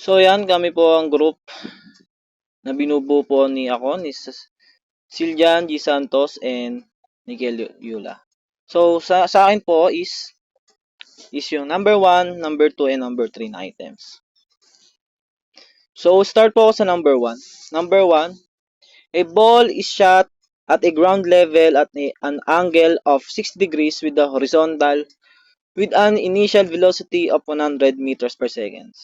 So yan, kami po ang group na binubuo po ni Siljan G. Santos and Miguel Yula. So sa akin po is yung number 1, number 2, and number 3 na items. So start po ako sa number 1. Number 1, a ball is shot at a ground level at an angle of 60 degrees with the horizontal with an initial velocity of 100 meters per second.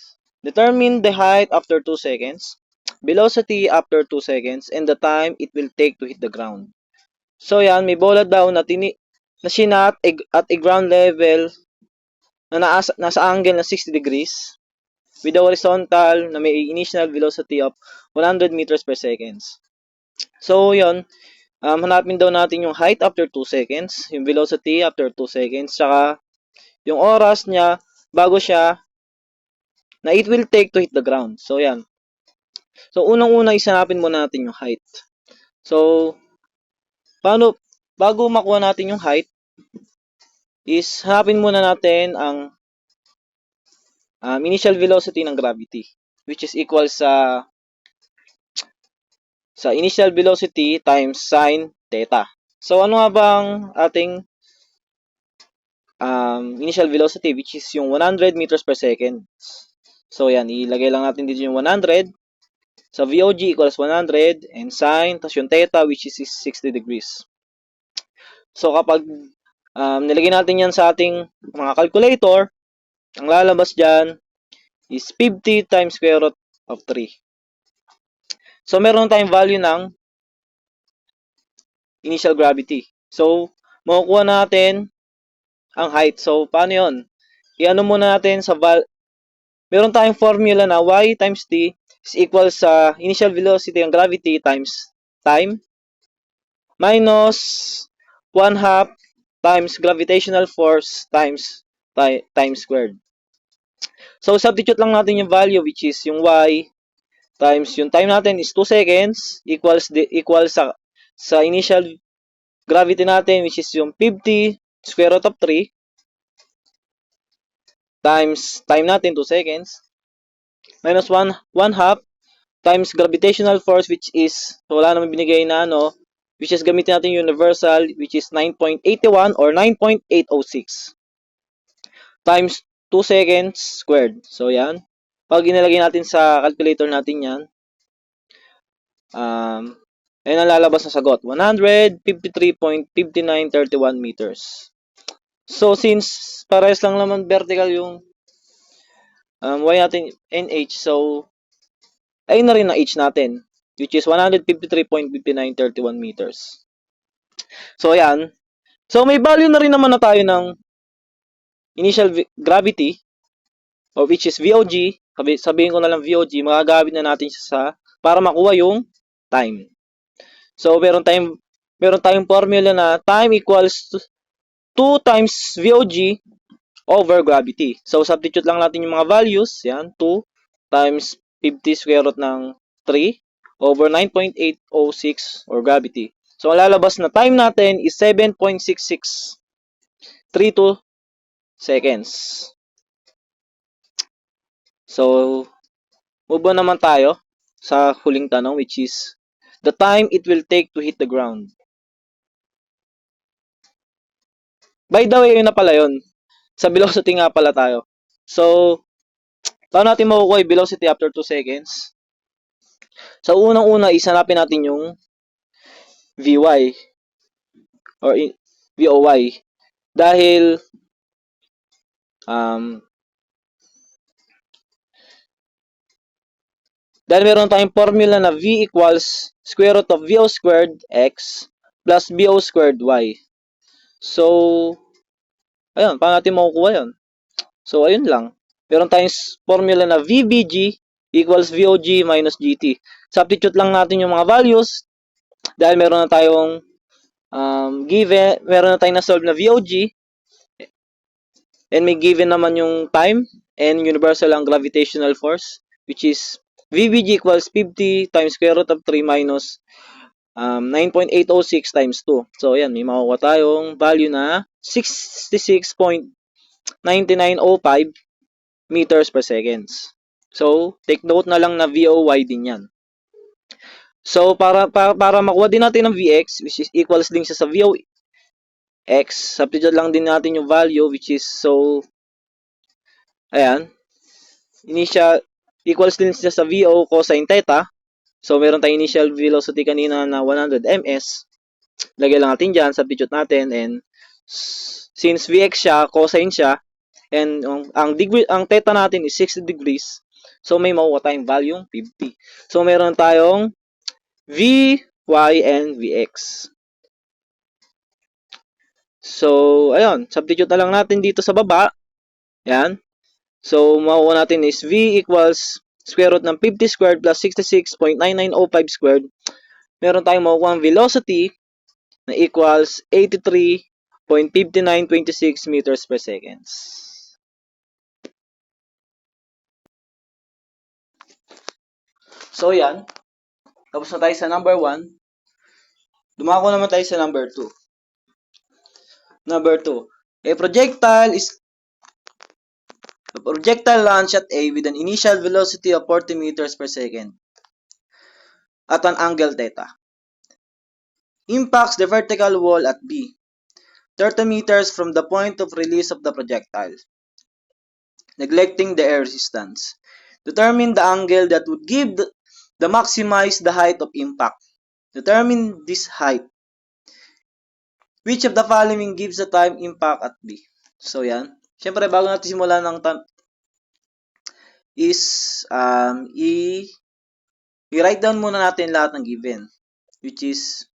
Determine the height after 2 seconds, velocity after 2 seconds, and the time it will take to hit the ground. So yan, may bola daw na sinat at a ground level na nasa angle na 60 degrees with the horizontal na may initial velocity of 100 meters per seconds. So yon, hanapin daw natin yung height after 2 seconds, yung velocity after 2 seconds, saka yung oras niya bago siya na it will take to hit the ground. So yan. So unang-una isanapin muna natin yung height. So bago makuha natin yung height is hanapin muna natin ang initial velocity ng gravity, which is equal sa initial velocity times sine theta. So ano nga bang ating initial velocity, which is yung 100 meters per second. So yan, ilagay lang natin dito yung 100. Sa VOG equals 100 and sine, tas yung theta which is 60 degrees. So kapag nilagay natin yan sa ating mga calculator, ang lalabas dyan is 50 times square root of 3. So meron tayong value ng initial gravity. So makukuha natin ang height. So paano yun? Iano muna natin meron tayong formula na y times t is equal sa initial velocity ng gravity times time minus 1/2 times gravitational force times time squared. So substitute lang natin yung value which is yung y times yung time natin is 2 seconds equals sa initial gravity natin which is yung 50 square root of 3 times time natin 2 seconds minus 1/2 times gravitational force which is wala naman binigay na which is gamitin natin universal which is 9.81 or 9.806 times 2 seconds squared. So yan. Pag inilagay natin sa calculator natin yan, ayun ang lalabas na sagot. 153.5931 meters. So since parehas lang naman vertical yung y natin NH, so ayun na rin ang h natin which is 153.5931 meters. So ayan. So may value na rin naman na tayo ng initial gravity or which is VOG. Sabihin ko na lang VOG, magagamit na natin siya para makuha yung time. So meron tayong formula na time equals 2 times VOG over gravity. So substitute lang natin yung mga values. Yan, 2 times 50 square root ng 3 over 9.806 or gravity. So ang lalabas na time natin is 7.6632 seconds. So move on naman tayo sa huling tanong which is the time it will take to hit the ground. By the way, yun na pala yun. Sa velocity nga pala tayo. So, paano natin makukuha yung velocity after 2 seconds? So, unang-una, isanapin natin yung Vy or Voy. Dahil meron tayong formula na V equals square root of VO squared X plus BO squared Y. So, ayun, paano natin makukuha yun? So, ayun lang. Meron tayong formula na VBG equals VOG minus GT. Substitute lang natin yung mga values dahil meron na tayong meron na tayong na-solve na VOG and may given naman yung time and universal ang gravitational force which is VBG equals 50 times square root of 3 minus 9.806 times 2. So, ayan, may makukuha tayong value na 66.9905 meters per seconds. So, take note na lang na VOY din yan. So, para makuha din natin ng Vx, which is equals din siya sa VOX, substitute lang din natin yung value, which is, so, ayan, initial, equals din siya sa VO cosine theta. So, meron tayong initial velocity kanina na 100 ms. Lagay lang natin dyan, substitute natin, and since Vx siya, cosine siya, and ang theta natin is 60 degrees, so may makuha tayong value 50. So, meron tayong V, Y, and Vx. So, ayun, substitute na lang natin dito sa baba. Yan. So, makuha natin is V equals square root ng 50 squared plus 66.9905 squared. Meron tayong makukuha ang velocity na equals 83.5926 meters per seconds. So, yan. Tapos na tayo sa number 1. Dumako naman tayo sa number 2. Number 2. A projectile launched at A with an initial velocity of 40 meters per second at an angle theta impacts the vertical wall at B, 30 meters from the point of release of the projectile, neglecting the air resistance. Determine the angle that would give the maximize the height of impact. Determine this height. Which of the following gives the time impact at B? So, yan. Siyempre, bago natin simulan ng is i-write down muna natin lahat ng given. Which is,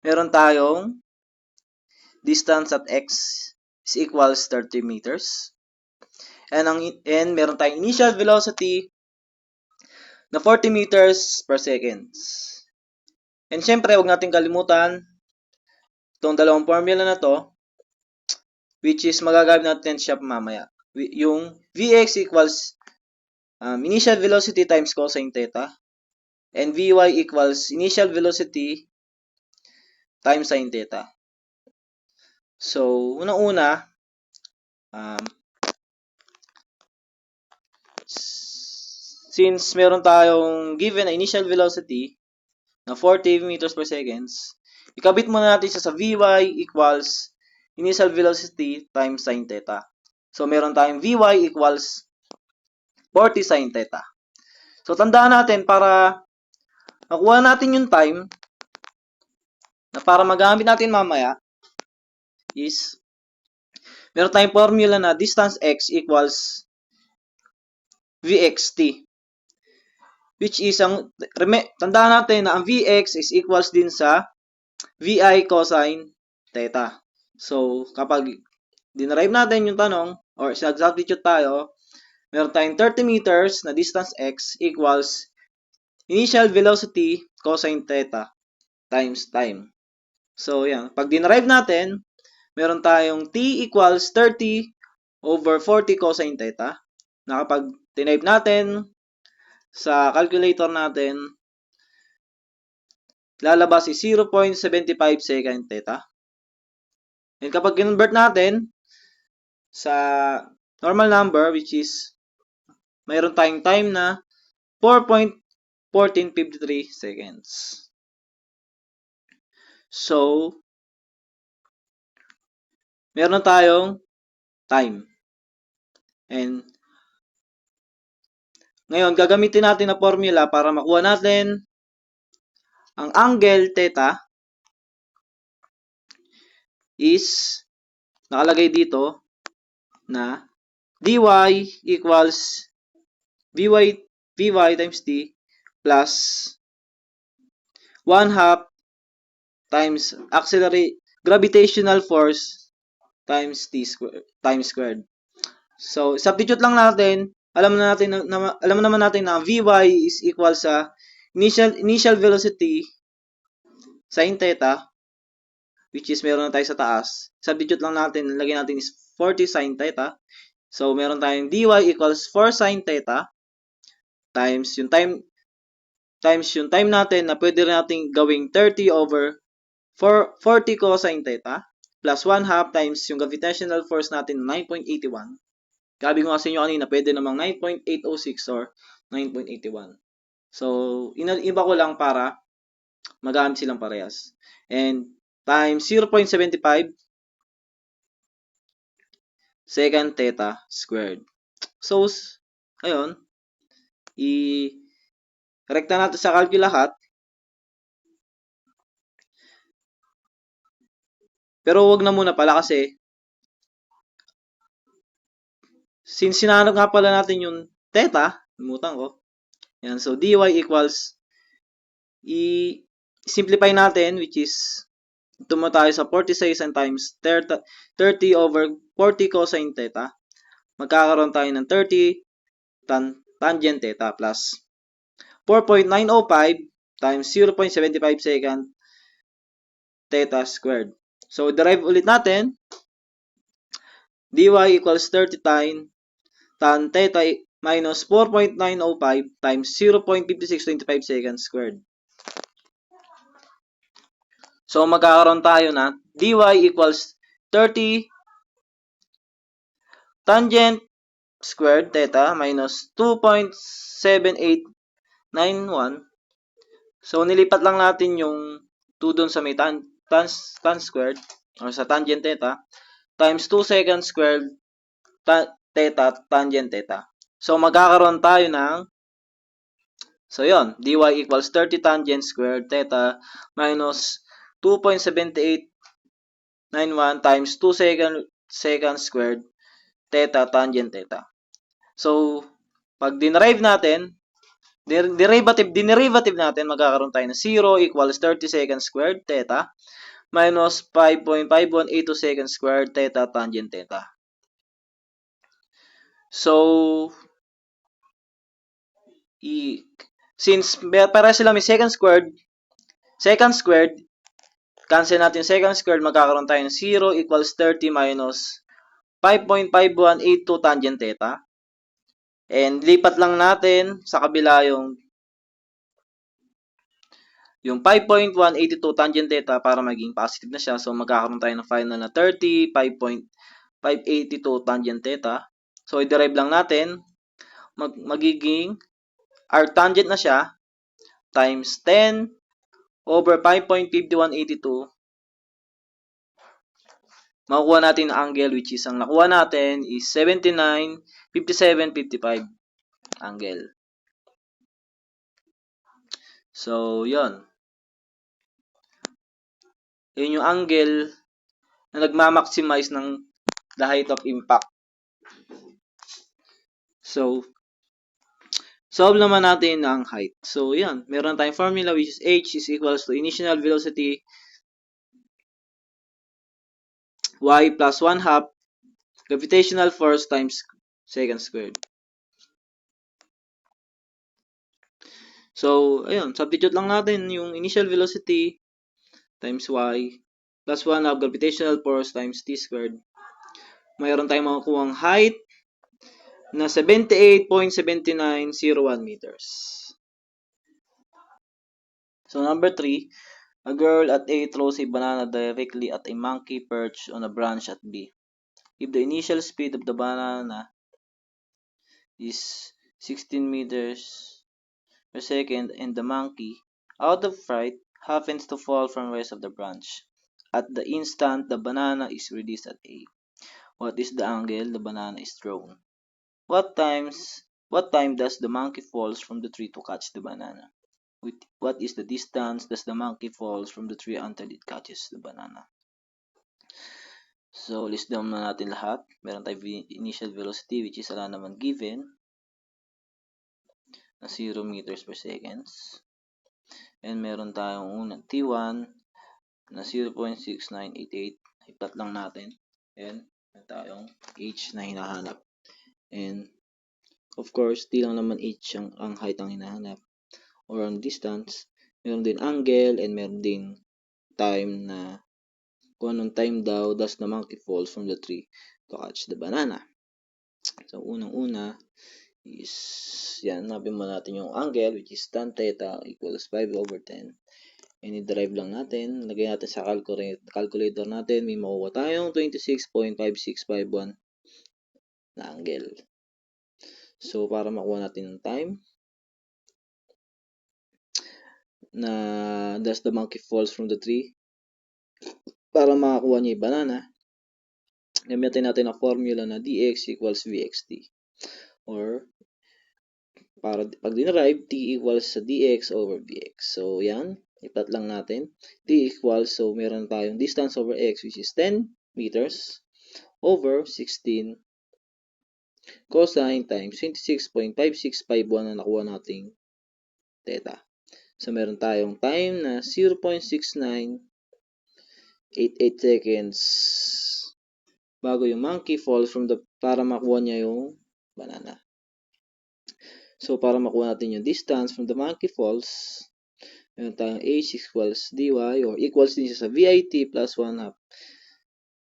meron tayong distance at x is equals 30 meters. And meron tayong initial velocity na 40 meters per second. And syempre, huwag natin kalimutan itong dalawang formula na to, which is magagamit natin siya mamaya. Yung Vx equals initial velocity times cosine theta, and Vy equals initial velocity times sine theta. So, unang-una, since meron tayong given na initial velocity na 40 meters per seconds, ikabit muna natin siya sa Vy equals initial velocity times sine theta. So, meron tayong Vy equals 40 sine theta. So, tandaan natin para makuha natin yung time na para magamit natin mamaya is meron tayong formula na distance x equals Vxt. Which is, tandaan natin na ang Vx is equals din sa Vi cosine theta. So, kapag dinerive natin yung tanong, or substitute tayo, meron tayong 30 meters na distance x equals initial velocity cosine theta times time. So, yan. Pag dinerive natin, meron tayong t equals 30 over 40 cosine theta. Na kapag derive natin sa calculator natin, lalabas is 0.75 second theta. And kapag convert natin sa normal number, which is mayroon tayong time na 4.1453 seconds. So, meron tayong time. And ngayon, gagamitin natin na formula para makuha natin ang angle theta is nakalagay dito na dy equals Vy times t plus 1/2 times gravitational force times t squared. So, substitute lang natin. Alam naman natin na Vy is equal sa initial velocity sine theta, which is meron na tayo sa taas. Substitute lang natin, lagyan natin is 40 sine theta. So, meron tayong dy equals 4 sine theta times yung time natin na pwede rin natin gawing 30 over 40 cosine theta plus 1/2 times yung gravitational force natin 9.81. Sabi ko nga sa inyo kanina, pwede namang 9.806 or 9.81. So, iba ko lang para magamit silang parehas. And times 0.75 second theta squared. So, ayun, i-rekta natin sa calculus lahat. Pero wag na muna pala kasi since sinanag nga pala natin yung theta, limutan ko. Yan, so dy equals i-simplify natin which is tumo tayo sa 46 and times 30 over 40 cosine theta. Magkakaroon tayo ng 30 tangent theta plus 4.905 times 0.75 second theta squared. So, derive ulit natin. dy equals 30 tan theta minus 4.905 times 0.5625 seconds squared. So, magkakaroon tayo na dy equals 30 tangent squared theta minus 2.7891. So, nilipat lang natin yung 2 dun sa may tan squared or sa tangent theta times 2 second squared theta tangent theta. So, magkakaroon tayo ng yon, dy equals 30 tangent squared theta minus 2.7891 times 2 second squared theta tangent theta. So, pag dinerive natin, dinerivative natin, magkakaroon tayo ng 0 equals 30 second squared theta minus 5.5182 second squared theta tangent theta. So, since para sila may second squared, cancel natin yung second squared, magkakaroon tayo ng 0 equals 30 minus 5.5182 tangent theta. And lipat lang natin sa kabila yung 5.182 tangent theta para maging positive na siya. So, magkakaroon tayo ng final na 30, 5.582 tangent theta. So, i-derive lang natin. Magiging arctangent na siya times 10 over 5.5182. Makukuha natin ang angle which is ang nakuha natin is 79.5755 angle. So, yon. Yun yung angle na nagma-maximize ng the height of impact. So, solve naman natin ang height. So, yan. Meron tayong formula which is h is equals to initial velocity y plus 1/2 gravitational force times second squared. So, ayun. Substitute lang natin yung initial velocity times y plus 1/2 gravitational force times t squared. Mayroon tayong makukuha ang height na 78.7901 meters. So, number 3, a girl at A throws a banana directly at a monkey perched on a branch at B. If the initial speed of the banana is 16 meters per second and the monkey, out of fright, happens to fall from the rest of the branch, at the instant the banana is released at A, what is the angle the banana is thrown? What time does the monkey falls from the tree to catch the banana? What is the distance does the monkey falls from the tree until it catches the banana? So, list down na natin lahat. Meron tayong initial velocity which is wala naman given na 0 meters per seconds. And meron tayong unang T1 na 0.6988. I-plot lang natin. And meron tayong H na hinahanap. And of course, di lang naman H ang height ang hinahanap or ang distance. Meron din angle and meron din time na kung anong time daw does the monkey falls from the tree to catch the banana. So, unang-una is, yan, hanapin mo natin yung angle which is tan theta equals 5 over 10. And i-derive lang natin. Lagay natin sa calculator natin. May makuha tayong 26.5651 na angle. So, para makuha natin yung time na thus the monkey falls from the tree, para makakuha niya yung banana, gamitin natin ang formula na dx equals vxt. Or, para pag dinerive, t equals sa dx over vx. So, yan. Ipat lang natin. T equals, so meron tayong distance over x which is 10 meters over 16 cosine times 26.5651 na nakuha nating theta. So, meron tayong time na 0.6988 seconds bago yung monkey falls from the, para makuha niya yung banana. So, para makuha natin yung distance from the monkey falls, meron tayong h equals dy or equals din siya sa vit plus 1/2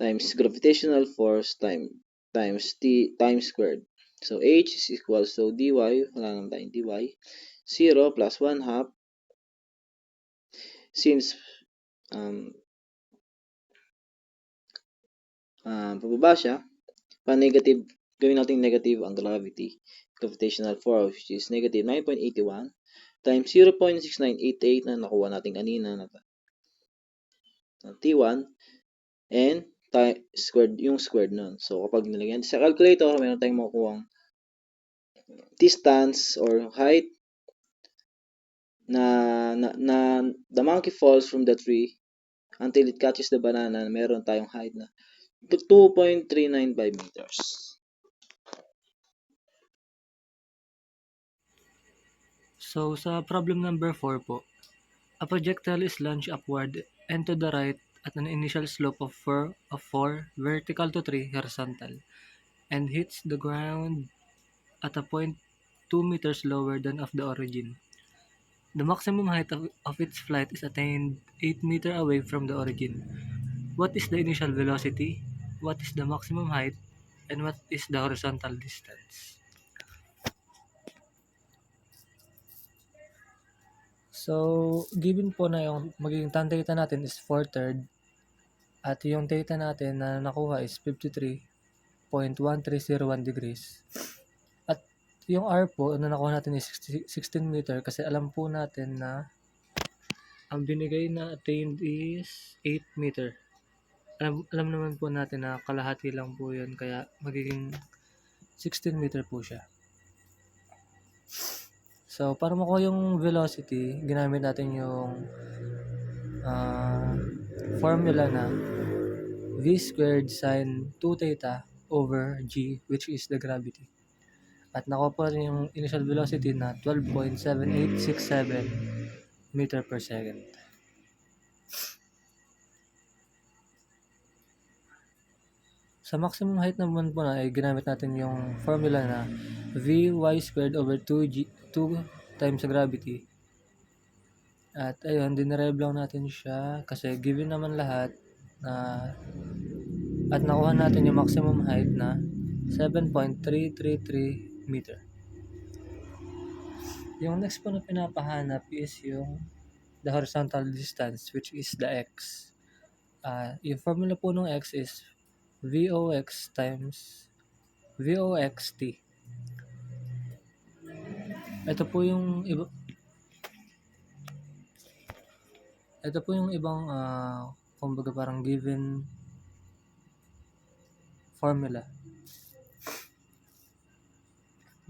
times gravitational force times t times squared. So, h is equals, so dy, wala naman tayong dy, 0 plus 1/2 since pababa siya, pa-negative, gawin natin negative ang gravitational force which is negative 9.81 times 0.6988 na nakuha natin kanina na T1 and squared, yung squared nun. So, kapag nilagyan sa calculator, meron tayong makukuha distance or height na the monkey falls from the tree until it catches the banana, meron tayong height na 2.395 meters. So, sa problem number 4 po, a projectile is launched upward and to the right at an initial slope of 4 vertical to 3 horizontal and hits the ground at a point 2 meters lower than of the origin. The maximum height of its flight is attained 8 meters away from the origin. What is the initial velocity? What is the maximum height? And what is the horizontal distance? So, given po na yung magiging tan theta natin is 4/3 at yung theta natin na nakuha is 53.1301 degrees. At yung R po na nakuha natin is 16 meter kasi alam po natin na ang binigay na attained is 8 meter. Alam naman po natin na kalahati lang po yun kaya magiging 16 meter po siya. So, para makuha yung velocity, ginamit natin yung formula na v squared sine 2 theta over g, which is the gravity. At nakuha po natin yung initial velocity na 12.7867 meter per second. Sa maximum height naman po na ay ginamit natin yung formula na vy squared over 2 times gravity. At ayun, dinerive lang natin siya kasi given naman lahat na at nakuha natin yung maximum height na 7.333 meter. Yung next po na pinapahanap is yung the horizontal distance, which is the x. Yung formula po ng x is vox times voxt. Ito po yung ibang kumbaga parang given formula.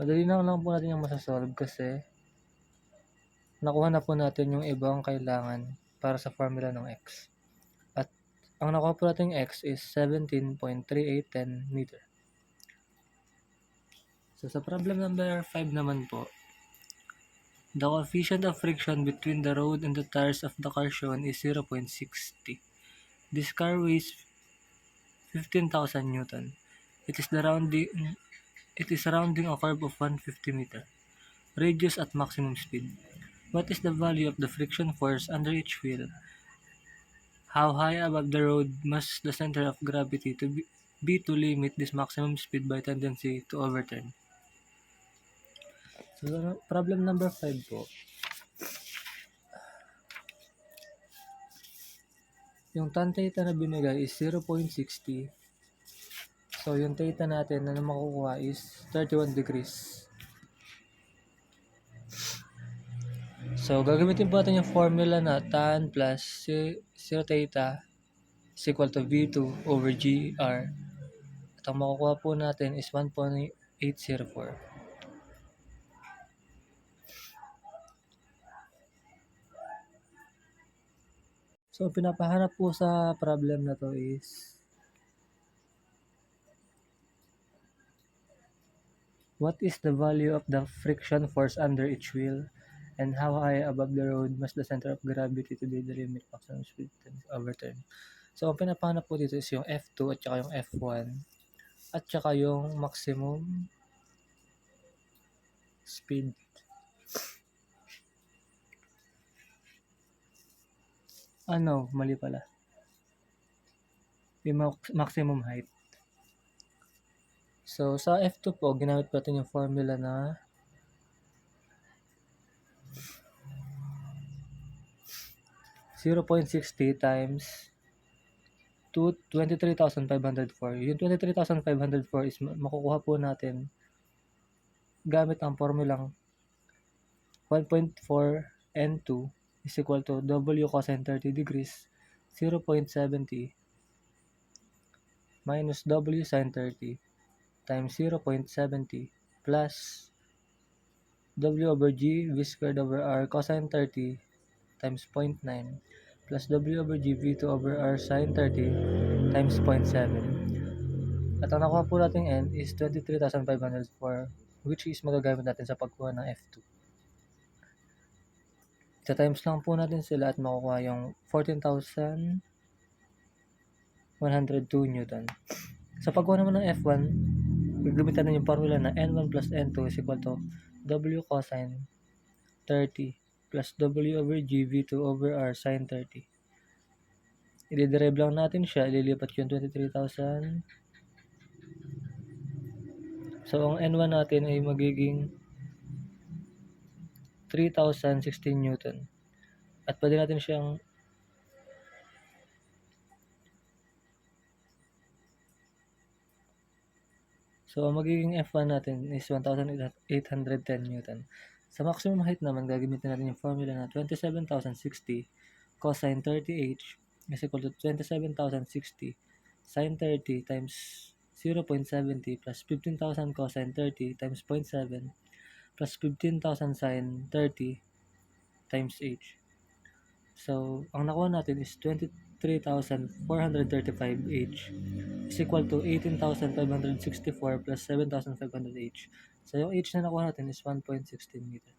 Madali na lang po natin yung masasolve kasi nakuha na po natin yung ibang kailangan para sa formula ng x. At ang nakuha po natin yung x is 17.3810 meter. So sa problem number 5 naman po, the coefficient of friction between the road and the tires of the car shown is 0.60. This car weighs 15,000 Newton. It is rounding a curve of 150 meter. Radius at maximum speed. What is the value of the friction force under each wheel? How high above the road must the center of gravity be to limit this maximum speed by tendency to overturn? So, problem number 5 po. Yung tan theta na binigay is 0.60. So, yung theta natin na makukuha is 31 degrees. So, gagamitin po natin yung formula na tan plus 0 theta is equal to V2 over GR. At ang makukuha po natin is 1.804. So, pinapahanap po sa problem na to is what is the value of the friction force under each wheel and how high above the road must the center of gravity to be the limit maximum speed overturn. So, ang pinapahanap po dito is yung F2 at saka yung F1 at saka yung maximum speed. Mali pala. Yung maximum height. So, sa F2 po, ginamit po natin yung formula na .60 times 23,504. Yung 23,504 is makukuha po natin gamit ang formulang 1.4 N2 is equal to W cosine 30 degrees 0.70 minus W sine 30 times 0.70 plus W over G V squared over R cosine 30 times 0.9 plus W over G V2 over R sine 30 times 0.7. At ang nakuha po natin N is 23,504 which is magagamit natin sa pagkuha ng F2. Ita-times lang po natin sila at makukuha yung 14,102 Newton. Sa pagkuha naman ng F1, gagamitan natin yung formula na N1 plus N2 is equal to W cosine 30 plus W over G V2 over R sine 30. I-derive lang natin siya, ililipat yung 23,000. So, ang N1 natin ay magiging 3,016 Newton. At pwede natin siyang So, ang magiging F1 natin is 1,810 Newton. Sa maximum height naman, gagamitin natin yung formula na 27,060 cosine 30H is equal to 27,060 sine 30 times 0.70 plus 15,000 cosine 30 times 0.7 plus 15,000 sine 30 times H. So, ang nakuha natin is 23,435 H is equal to 18,564 plus 7,500 H. So, yung H na nakuha natin is 1.16 meter.